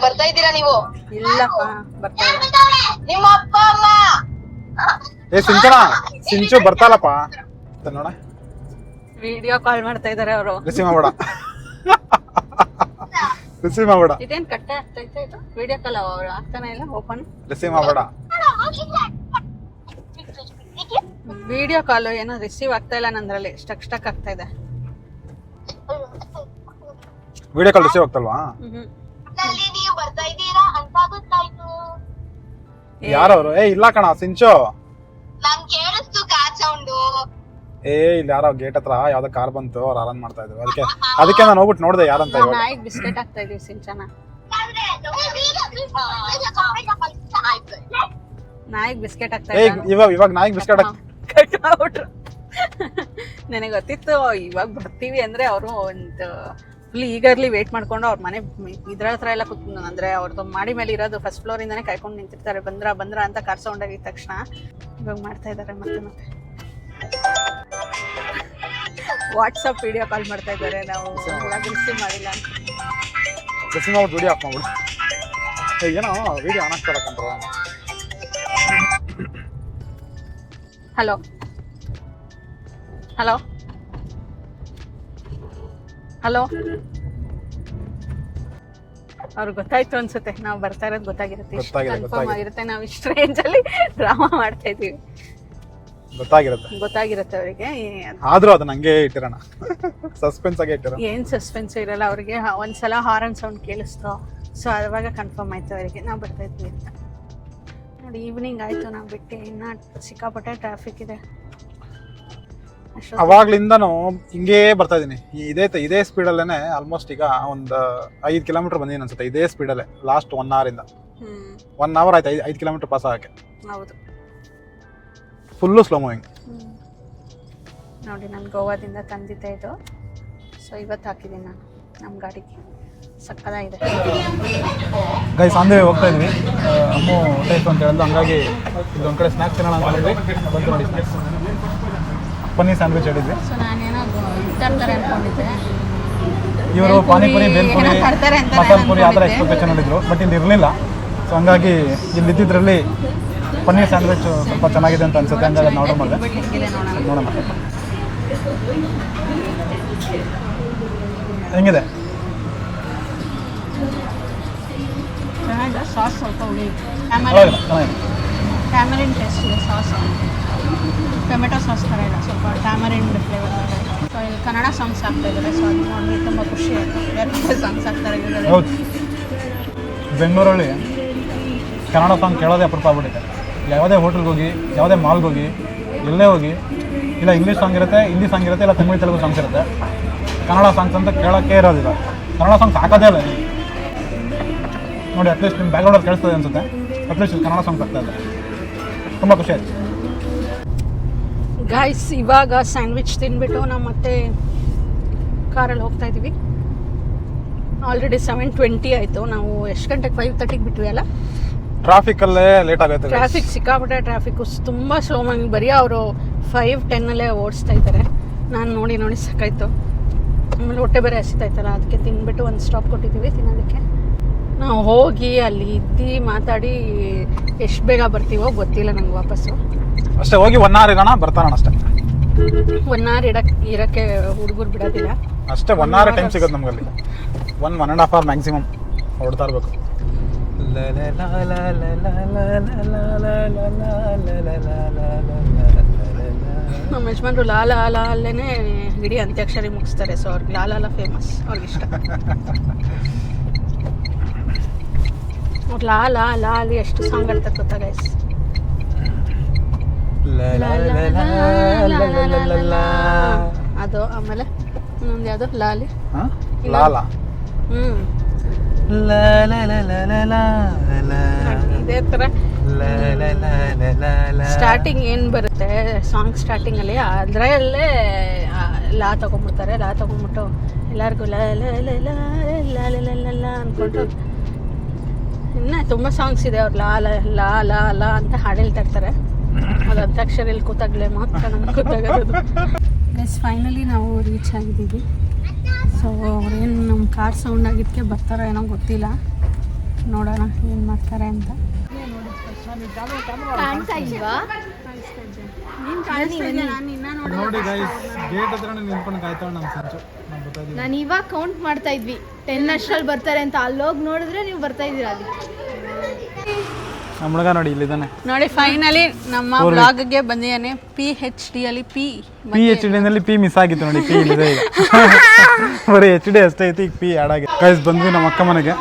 ಬರ್ತಾ ಇದ್ದೀರಾ ನೀವು? ಇಲ್ಲಪ್ಪ ಬರ್ತಾ ಇಲ್ಲ. ನಿಮ್ಮ ಅಪ್ಪ ಅಮ್ಮ ಏ ಸಿಂಚು ಬರ್ತಾಲಪ್ಪ ನೋಡ. ವಿಡಿಯೋ ಕಾಲ್ ಮಾಡ್ತಾ ಇದಾರೆ ಅವರು. ರಿಸೀವ್ ಮಾಡಬೇಡ. ಇದೇನ್ ಕಟ್ಟೆ ಆಗ್ತೈತೆ ಇದು? ವಿಡಿಯೋ ಕಾಲ್ ಅವ್ರು ಆಗ್ತಾನೆ ಇಲ್ಲ. ಓಪನ್ ರಿಸೀವ್ ಮಾಡಬೇಡ. ವಿಡಿಯೋ ಕಾಲ್ ಏನೋ ರಿಸೀವ್ ಆಗ್ತಾ ಇಲ್ಲ ನಂದ್ರಲ್ಲಿ. ಸ್ಟಕ್ ಆಗ್ತಾ ಇದೆ. ವಿಡಿಯೋ ಕಾಲ್ ರಿಸೀವ್ ಆಗ್ತಲ್ವಾ? ನೀವು ಬರ್ತಾ ಇದ್ದೀರಾ ಅಂತ ಗೊತ್ತಾಯ್ತು. ಯಾರವ್ರು? ಏ ಇಲ್ಲ ಕಣ ಸಿಂಚು, ನಂಗ್ ಕೇಳಿಸ್ತು ಕಾರ್ ಸೌಂಡು. ಏ ಇಲ್ಲಿ ಯಾರೋ ಗೇಟ್ ಹತ್ರ ಯಾವ್ದೋ ಕಾರ್ ಬಂತು, ಅವ್ರು ಆರನ್ ಮಾಡ್ತಾ ಇದ್ರು. ಅದಕ್ಕೆ ನಾನು ಹೋಗ್ಬಿಟ್ಟು ನೋಡ್ದೆ ಯಾರಂತ. ನಾಯಿಗೆ ಬಿಸ್ಕೆಟ್ ಹಾಕ್ತಾ ಇದೀವಿ ಸಿಂಚನ. ನಾಯಿಗೆ ಬಿಸ್ಕೆಟ್ ಹಾಕ್ತಾ ಇವಾಗ ನಾಯಿಗೆ ಬಿಸ್ಕೆಟ್ ಕಟ್ಬಿಟ್ರು. ನನಗೆ ಗೊತ್ತಿತ್ತು ಇವಾಗ ಬರ್ತೀವಿ ಅಂದ್ರೆ ಅವರು ಒಂದು ಫುಲ್ ಈಗರ್ಲಿ ವೇಟ್ ಮಾಡ್ಕೊಂಡು ಅವ್ರ ಮನೆ ಇದ್ರ ಹತ್ರ ಎಲ್ಲ ಅಂದ್ರೆ ಅವ್ರದ್ದು ಮಾಡಿ ಮೇಲೆ ಇರೋದು ಫಸ್ಟ್ ಫ್ಲೋರ್ ಇಂದಾನೆ ಕಾಯ್ಕೊಂಡು ನಿಂತಿರ್ತಾರೆ. ಬಂದ್ರ ಅಂತ ಕಾರ್ ಸೌಂಡ್ ಆಗಿದ ತಕ್ಷಣ ಇವಾಗ ಮಾಡ್ತಾ ಇದಾರೆ. ಮತ್ತೆ ವಾಟ್ಸಪ್ ವಿಡಿಯೋ ಕಾಲ್ ಮಾಡ್ತಾ ಇದ್ದಾರೆ. ನಾವು ರಿಸೀವ್ ಮಾಡಿಲ್ಲ ಅಂತ. ರಿಸೀವ್ ಮಾಡ್ಬಿಟ್ಟು ವಿಡಿಯೋ ಆಫ್ ಮಾಡ್ಬಿಡು. ಏನೋ ವಿಡಿಯೋ ಆನ್ ಆಗ್ತಾ ಕಂಡ್ರ. ಹಲೋ ಹಲೋ ಹಲೋ, ಅವ್ರಿಗೆ ಗೊತ್ತಾಯ್ತು ಅನ್ಸುತ್ತೆ ನಾವು ಬರ್ತಾ ಇರೋದು. ಗೊತ್ತಾಗಿರುತ್ತೆ, ಕನ್ಫರ್ಮ್ ಆಗಿರುತ್ತೆ. ನಾವು ಇಷ್ಟು ರೇಂಜ್ ಅಲ್ಲಿ ಡ್ರಾಮಾ ಮಾಡ್ತಾ ಇದೀವಿ. ಗೊತ್ತಾಗಿರುತ್ತೆ ಅವರಿಗೆ. ಆದ್ರೂ ಅದನ್ನ ಹಂಗೆ ಇಟ್ಟಿರೋಣ, ಸಸ್ಪೆನ್ಸ್ ಆಗಿ ಇಟ್ಟಿರೋಣ. ಏನ್ ಸಸ್ಪೆನ್ಸ್ ಇರಲ್ಲ ಅವ್ರಿಗೆ. ಒಂದ್ಸಲ ಹಾರನ್ ಸೌಂಡ್ ಕೇಳಿಸ್ತು, ಸೊ ಅವಾಗ ಕನ್ಫರ್ಮ್ ಆಯ್ತು ಅವರಿಗೆ ನಾವು ಬರ್ತಾ ಇದ್ವಿ ಅಂತ. ನೋಡಿ ಈವ್ನಿಂಗ್ ಆಯ್ತು ನಾವು ಬಿಟ್ಟು. ಇನ್ನ ಸಿಕ್ಕಾಪಟ್ಟೆ ಟ್ರಾಫಿಕ್ ಇದೆ. ಅವಾಗ್ಲಿಂದನೂ ಹಿಂಗೇ ಬರ್ತಾ ಇದೀನಿ. ಇದೇ ಸ್ಪೀಡಲ್ಲೇನೆ ಆಲ್ಮೋಸ್ಟ್ ಈಗ ಒಂದು 5 ಕಿಲೋಮೀಟರ್ ಬಂದಿದ್ದೀನಿ ಅನ್ಸುತ್ತೆ. ಇದೇ ಸ್ಪೀಡಲ್ಲೇ ಲಾಸ್ಟ್ 1 hour ಇಂದ. 1 hour ಆಯ್ತು 5 ಕಿಲೋಮೀಟರ್ ಪಾಸ್ ಆಗಕ್ಕೆ. ಹೌದು, ಫುಲ್ಲು ಸ್ಲೋ ಮೂವಿಂಗ್. ನೋಡಿ ನಾನು ಗೋವಾದಿಂದ ತಂದಿದ್ದೆ ಇದು. ಸೊ ಇವತ್ತು ಹಾಕಿದ್ದೀನಿ ನಾನು ನಮ್ಮ ಗಾಡಿಗೆ. ಸಕ್ಕದಾಗಿದೆ. ಗೈಸ್ ಆನ್ ದ ವೇ ಹೋಗ್ತಾ ಇದ್ವಿ. ಅಮ್ಮು ಟೈಪ್ ಅಂತ ಹೇಳಿದ್ರು, ಹಂಗಾಗಿ ಇಲ್ಲೊಂದು ಕಡೆ ಸ್ನ್ಯಾಕ್ಸ್ ತಿನ್ನೋಣ ಅಂತ ಹೇಳಿದ್ವಿ. ಬಂತು ನೋಡಿ ಸ್ನ್ಯಾಕ್ಸ್. ಪನ್ನೀರ್ ಸ್ಯಾಂಡ್ವಿಚ್ ಹೇಳಿದ್ವಿ. ಸೊ ನಾನೇನೋ ತರ್ತಾರೆ ಅನ್ಕೊಂಡಿದ್ದೆ. ಇವರು ಪಾನಿಪುರಿ, ಬೇಲ್ಪುರಿ, ಮಸಾಲೆ ಪುರಿ ಆ ಥರ ಎಕ್ಸ್ಪೆಕ್ಟೇಷನ್ ಹೇಳಿದ್ರು. ಬಟ್ ಇಲ್ಲಿ ಇರಲಿಲ್ಲ. ಸೊ ಹಂಗಾಗಿ ಇಲ್ಲಿ ಇದ್ದಿದ್ರಲ್ಲಿ ಪನ್ನೀರ್ ಸ್ಯಾಂಡ್ವಿಚ್ ಸ್ವಲ್ಪ ಚೆನ್ನಾಗಿದೆ ಅಂತ ಅನ್ಸುತ್ತೆ. ಹಂಗಾಗಿ ಅದನ್ನ ಆರ್ಡರ್ ಮಾಡಿದೆ. ನೋಡೋಣ ಹೆಂಗಿದೆ. ಸಾಸ್ ಸ್ವಲ್ಪ ಹುಳಿ, ಟ್ಯಾಮರಿನ್ ಟೇಸ್ಟ್ ಇದೆ. ಸಾಸ್ ಟೊಮೆಟೊ ಸಾಸ್ ಥರ ಇಲ್ಲ, ಸ್ವಲ್ಪ ಟ್ಯಾಮರಿನ್ ಫ್ಲೇವರ್ ಥರ ಇದೆ. ಸೊ ಇಲ್ಲಿ ಕನ್ನಡ ಸಾಂಗ್ಸ್ ಆಗ್ತಾಯಿದ್ದಾರೆ. ಸೊ ಅದು ನೋಡಿ ತುಂಬ ಖುಷಿ ಆಯಿತು. ಯಾಕಂದರೆ ಸಾಂಗ್ಸ್ ಆಗ್ತಾರೆ. ಹೌದು, ಬೆಂಗಳೂರಲ್ಲಿ ಕನ್ನಡ ಸಾಂಗ್ ಕೇಳೋದೇ ಅಪರೂಪ ಆಗ್ಬಿಟ್ಟಿದೆ. ಯಾವುದೇ ಹೋಟೆಲ್ಗೆ ಹೋಗಿ, ಯಾವುದೇ ಮಾಲ್ಗೆ ಹೋಗಿ, ಎಲ್ಲೇ ಹೋಗಿ, ಇಲ್ಲ ಇಂಗ್ಲೀಷ್ ಸಾಂಗ್ ಇರುತ್ತೆ, ಹಿಂದಿ ಸಾಂಗ್ ಇರುತ್ತೆ, ಇಲ್ಲ ತಮಿಳು ತೆಲುಗು ಸಾಂಗ್ಸ್ ಇರುತ್ತೆ. ಕನ್ನಡ ಸಾಂಗ್ಸ್ ಅಂತ ಕೇಳೋಕ್ಕೆ ಇರೋದಿಲ್ಲ. ಕನ್ನಡ ಸಾಂಗ್ಸ್ ಹಾಕೋದೇ ಇಲ್ಲ ನೋಡಿ. ಅಟ್ಲೀಸ್ಟ್ ನಿಮ್ಮ ಬ್ಯಾಕ್ಗ್ರೌಂಡಲ್ಲಿ ಕೇಳಿಸ್ತದೆ ಅನಿಸುತ್ತೆ. ಅಟ್ಲೀಸ್ಟ್ ಕನ್ನಡ ಸಾಂಗ್ಸ್ ಆಗ್ತಾ ಇದೆ. ತುಂಬ ಖುಷಿ ಆಯ್ತು. ಗಾಯ್ಸ್, ಇವಾಗ ಸ್ಯಾಂಡ್ವಿಚ್ ತಿಂದ್ಬಿಟ್ಟು ನಾವು ಮತ್ತೆ ಕಾರಲ್ಲಿ ಹೋಗ್ತಾ ಇದ್ದೀವಿ. ಆಲ್ರೆಡಿ 7:20 ಆಯಿತು. ನಾವು ಎಷ್ಟು ಗಂಟೆಗೆ 5:30ಗೆ ಬಿಟ್ವಿ ಅಲ್ಲ. ಟ್ರಾಫಿಕಲ್ಲೇ ಲೇಟ್ ಆಗುತ್ತೆ. ಟ್ರಾಫಿಕ್ ಸಿಕ್ಕಾಪಟ್ಟೆ ಟ್ರಾಫಿಕ್ಕು ತುಂಬ ಸ್ಲೋ ಮಾಡಿ ಬರೀ ಅವರು 5:10 ಓಡಿಸ್ತಾ ಇದ್ದಾರೆ. ನಾನು ನೋಡಿ ಸಾಕಾಯ್ತು. ಆಮೇಲೆ ಹೊಟ್ಟೆ ಬೇರೆ ಹಸಿತಾಯ್ತಲ್ಲ, ಅದಕ್ಕೆ ತಿಂದ್ಬಿಟ್ಟು ಒಂದು ಸ್ಟಾಪ್ ಕೊಟ್ಟಿದ್ದೀವಿ ತಿನ್ನೋದಕ್ಕೆ. ನಾವು ಹೋಗಿ ಅಲ್ಲಿ ಇದ್ದು ಮಾತಾಡಿ ಎಷ್ಟು ಬೇಗ ಬರ್ತೀವೋ ಗೊತ್ತಿಲ್ಲ ನಂಗೆ ವಾಪಸ್ಸು. ಅಷ್ಟೇ, ಹೋಗಿ 1 hour ಇರೋಣ, ಬರ್ತಾರೋಣ ಅಷ್ಟೇ. 1 hour ಇರೋಕ್ಕೆ ಹುಡುಗರು ಬಿಡೋದಿಲ್ಲ ಅಷ್ಟೇ. 1 hour ಟೈಮ್ ಸಿಗೋದು ನಮಗಲ್ಲಿ. 1.5 hour ಮ್ಯಾಕ್ಸಿಮಮ್ ಹೊಡ್ತಾ ಇರಬೇಕು. ನಮ್ಮ ಯಜಮಾನ್ರು ಲಾಲ ಅಲ್ಲೇನೆ ಇಡೀ ಅಂತ್ಯಾಕ್ಷರಿ ಮುಗಿಸ್ತಾರೆ. ಸೊ ಅವ್ರಿಗೆ ಲಾಲ ಫೇಮಸ್, ಅವ್ರಿಗೆ ಇಷ್ಟ. ಅವ್ರು ಲಾಲಿ ಎಷ್ಟು ಸಾಂಗ್ ಆಡ್ತಾರೆ ಗೊತ್ತಾ ಗೈಸ್. ಅದು ಆಮೇಲೆ ಇನ್ನೊಂದು ಯಾವುದು ಲಾಲಿ ಲಾಲ. ಇದೇ ಥರ ಸ್ಟಾರ್ಟಿಂಗ್ ಏನು ಬರುತ್ತೆ ಸಾಂಗ್ ಸ್ಟಾರ್ಟಿಂಗಲ್ಲಿ, ಅದರಲ್ಲೇ ಲಾ ತಗೊಂಡ್ಬಿಡ್ತಾರೆ. ಲಾ ತಗೊಂಡ್ಬಿಟ್ಟು ಎಲ್ಲರಿಗೂ ಲ ಅಂದ್ಕೊಂಡು ಇನ್ನೂ ತುಂಬ ಸಾಂಗ್ಸ್ ಇದೆ. ಅವ್ರು ಲಾ ಅಂತ ಹಾಡು ಹೇಳ್ತಾ ಇರ್ತಾರೆ. ಅದು ಅಂತ್ಯಾಕ್ಷರಿಯಲ್ಲಿ ಕೂತಾಗಲೇ ಮಾತ್ರ ನಮ್ಗೆ ಗೊತ್ತಾಗೋದು. ಎಸ್, ಫೈನಲಿ ನಾವು ರೀಚ್ ಆಗಿದ್ದೀವಿ. ಸೊ ಅವ್ರೇನು ನಮ್ಮ ಕಾರ್ ಸೌಂಡ್ ಆಗಿದ್ದಕ್ಕೆ ಬರ್ತಾರೋ ಏನೋ ಗೊತ್ತಿಲ್ಲ. ನೋಡೋಣ ಏನು ಮಾಡ್ತಾರೆ ಅಂತ. ಕಾಣ್ತಾ ಇಲ್ವಾ? ನೋಡಿ ಗೈಸ್, ಗೇಟ್ ಹತ್ರ ನಿಂತ್ಕೊಂಡು ಕಾಯ್ತಾವ ನಮ್ಮ ಸಂಚು. ನಾನು ಇವಾಗ ಕೌಂಟ್ ಮಾಡ್ತಾ ಇದ್ವಿ 10 ಅಷ್ಟರಲ್ಲಿ ಬರ್ತಾರೆ ಅಂತ. ಅಲ್ಲೋಗಿ ನೋಡಿದ್ರೆ ನೀವು ಬರ್ತಾ ಇದ್ದೀರಾ ಅಲ್ಲಿ. ನಮ್ಮ ಹುಡುಗ ನೋಡಿ ಇಲ್ಲಿದ್ದಾನೆ. ನೋಡಿ ಫೈನಲಿ ನಮ್ಮ ಬ್ಲಾಗ್ಗೆ ಬಂದಿದ್ದಾನೆ. PhD ಅಲ್ಲಿ PhD ನಲ್ಲಿ P ಮಿಸ್ ಆಗಿತ್ತು ನೋಡಿ. P ಇಲ್ಲಿದೆ ಈಗ. ಬರೀ HD ಅಷ್ಟೇ ಐತಿ, ಈಗ P ಆ್ಯಡ್ ಆಗಿ. ಗೈಸ್ ಬಂದ್ವಿ ನಮ್ಮ ಅಕ್ಕ ಮನೆಗೆ.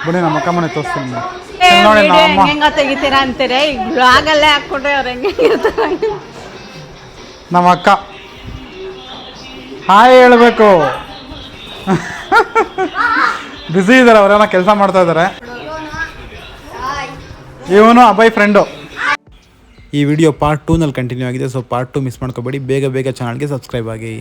ಬನ್ನಿ ನಮ್ಮ ಅಕ್ಕ ಮನೆ ತೋರಿಸ್ತೀನಿ ನೋಡಿ. ಹೆಂಗ ತೆಗಿತೀರಾ ಅಂತೀರಾ? ಈಗ ಬ್ಲಾಗಲ್ಲೇ ಹಾಕ್ಕೊಟ್ರೆ ಅವ್ರು ಹೆಂಗೆ ಇರ್ತಾರೆ. ನಮ್ಮ ಅಕ್ಕ ಹಾಯ್ ಹೇಳಬೇಕು. ಬ್ಯುಸಿ ಇದ್ದಾರೆ, ಅವರೇನೋ ಕೆಲಸ ಮಾಡ್ತಾ ಇದ್ದಾರೆ. ಇವನು ಅಭಯ್ ಫ್ರೆಂಡು. ಈ ವಿಡಿಯೋ ಪಾರ್ಟ್ 2ನಲ್ಲಿ ಕಂಟಿನ್ಯೂ ಆಗಿದೆ. ಸೊ ಪಾರ್ಟ್ 2 ಮಿಸ್ ಮಾಡ್ಕೋಬೇಡಿ. ಬೇಗ ಚಾನಲ್ಗೆ ಸಬ್ಸ್ಕ್ರೈಬ್ ಆಗಿ.